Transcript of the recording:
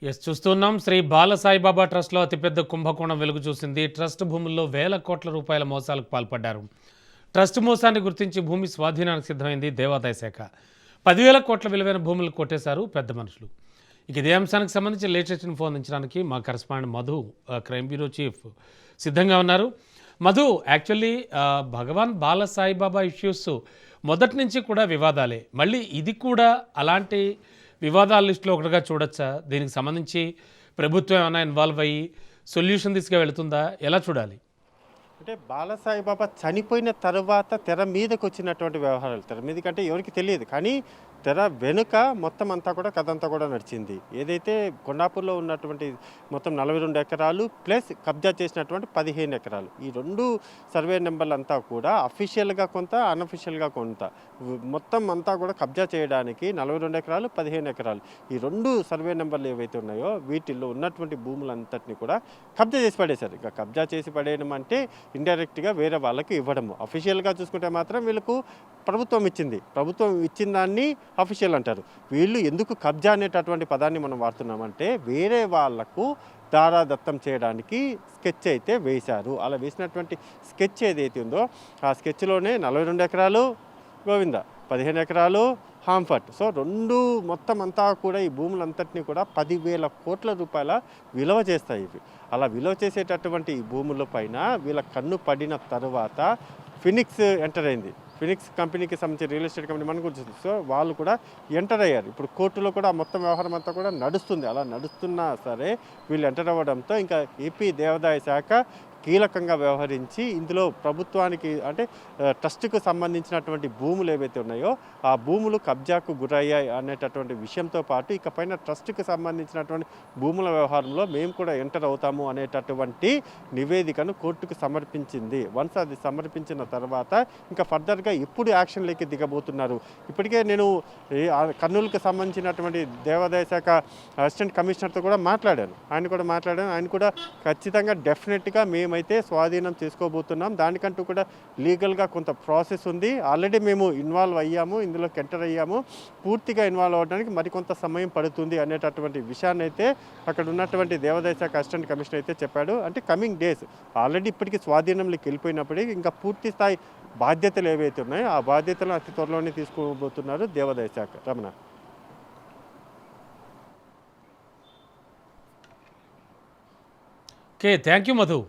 చూస్తున్నాం. శ్రీ బాలసాయిబాబా ట్రస్ట్లో అతిపెద్ద కుంభకోణం వెలుగు చూసింది. ట్రస్ట్ భూముల్లో వేల కోట్ల రూపాయల మోసాలకు పాల్పడ్డారు. ట్రస్ట్ మోసాన్ని గుర్తించి భూమి స్వాధీనానికి సిద్ధమైంది దేవాదాయ శాఖ. 10,000 కోట్ల విలువైన భూములు కొట్టేశారు పెద్ద మనుషులు. ఇక ఇదే అంశానికి సంబంధించి లేటెస్ట్ ఇన్ఫో అందించడానికి మా correspondent Madhu, crime bureau chief సిద్ధంగా ఉన్నారు. మధు, యాక్చువల్లీ భగవాన్ బాలసాయిబాబా ఇష్యూస్ మొదటి నుంచి కూడా వివాదాలే. మళ్ళీ ఇది కూడా అలాంటి వివాదాల లిస్టులో ఒకటిగా చూడొచ్చా? దీనికి సంబంధించి ప్రభుత్వం ఏమైనా ఇన్వాల్వ్ అయ్యి సొల్యూషన్ తీసుకు వెళుతుందా? ఎలా చూడాలి? అంటే బాలసాయిబాబా చనిపోయిన తర్వాత తెర మీదకి వచ్చినటువంటి వ్యవహారాలు, తెర మీద కంటే ఎవరికి తెలియదు, కానీ తెర వెనుక మొత్తం అంతా కూడా కథ అంతా కూడా నడిచింది. ఏదైతే కొండాపూర్లో ఉన్నటువంటి మొత్తం 42 ఎకరాలు ప్లస్ కబ్జా చేసినటువంటి 15 ఎకరాలు, ఈ రెండు సర్వే నెంబర్లు అంతా కూడా అఫీషియల్గా కొంత, అన్అఫీషియల్గా కొంత, మొత్తం అంతా కూడా కబ్జా చేయడానికి 42 ఎకరాలు 15 ఎకరాలు, ఈ రెండు సర్వే నెంబర్లు ఏవైతే ఉన్నాయో వీటిల్లో ఉన్నటువంటి భూములంతటిని కూడా కబ్జా చేసి పడేశారు. ఇక కబ్జా చేసి పడేయడం అంటే ఇండైరెక్ట్గా వేరే వాళ్ళకి ఇవ్వడము. అఫీషియల్గా చూసుకుంటే మాత్రం వీళ్ళకు ప్రభుత్వం ఇచ్చింది, ప్రభుత్వం ఇచ్చిన దాన్ని అఫీషియల్ అంటారు. వీళ్ళు ఎందుకు కబ్జా అనేటటువంటి పదాన్ని మనం వాడుతున్నామంటే వేరే వాళ్లకు దారాదత్తం చేయడానికి స్కెచ్ అయితే వేశారు. అలా వేసినటువంటి స్కెచ్ ఏదైతే ఉందో ఆ స్కెచ్లోనే 42 ఎకరాలు గోవింద, 15 ఎకరాలు హాంఫర్ట్. సో రెండు మొత్తం అంతా కూడా ఈ భూములంతటినీ కూడా 10,000 కోట్ల రూపాయల విలువ చేస్తాయి ఇవి. అలా విలువ చేసేటటువంటి ఈ భూముల పైన వీళ్ళ కన్ను పడిన తర్వాత ఫినిక్స్ ఎంటర్ అయింది. ఫినిక్స్ కంపెనీకి సంబంధించి రియల్ ఎస్టేట్ కంపెనీ మనకు గుర్తుంది. సో వాళ్ళు కూడా ఎంటర్ అయ్యారు. ఇప్పుడు కోర్టులో కూడా మొత్తం వ్యవహారం అంతా కూడా నడుస్తుంది. అలా నడుస్తున్నా సరే వీళ్ళు ఎంటర్ అవ్వడంతో ఇంకా ఏపీ దేవాదాయ శాఖ కీలకంగా వ్యవహరించి ఇందులో ప్రభుత్వానికి అంటే ట్రస్ట్కు సంబంధించినటువంటి భూములు ఏవైతే ఉన్నాయో ఆ భూములు కబ్జాకు గురయ్యాయి అనేటటువంటి విషయంతో పాటు ఇకపైన ట్రస్ట్కి సంబంధించినటువంటి భూముల వ్యవహారంలో మేము కూడా ఎంటర్ అవుతాము అనేటటువంటి నివేదికను కోర్టుకు సమర్పించింది. వన్స్ అది సమర్పించిన తర్వాత ఇంకా ఫర్దర్గా ఎప్పుడు యాక్షన్లోకి దిగబోతున్నారు. ఇప్పటికే నేను కర్నూలుకు సంబంధించినటువంటి దేవాదాయ శాఖ అసిస్టెంట్ కమిషనర్తో కూడా మాట్లాడాను. ఆయన కూడా ఖచ్చితంగా డెఫినెట్గా మేమైతే స్వాధీనం చేసుకోబోతున్నాం, దానికంటూ కూడా లీగల్గా కొంత ప్రాసెస్ ఉంది, ఆల్రెడీ మేము ఇన్వాల్వ్ అయ్యాము, ఇందులోకి ఎంటర్ అయ్యాము, పూర్తిగా ఇన్వాల్వ్ అవ్వడానికి మరికొంత సమయం పడుతుంది అనేటటువంటి విషయాన్ని అయితే అక్కడ ఉన్నటువంటి దేవాదాయ శాఖ అసిస్టెంట్ కమిషనర్ అయితే చెప్పాడు. అంటే కమింగ్ డేస్ ఆల్రెడీ ఇప్పటికీ స్వాధీనంలోకి వెళ్ళిపోయినప్పటికీ ఇంకా పూర్తి స్థాయి బాధ్యతలు ఏవైతే ఉన్నాయో ఆ బాధ్యతలను అతి త్వరలోనే తీసుకోబోతున్నారు దేవాదాయ శాఖ. Ramana. Okay, thank you Madhu.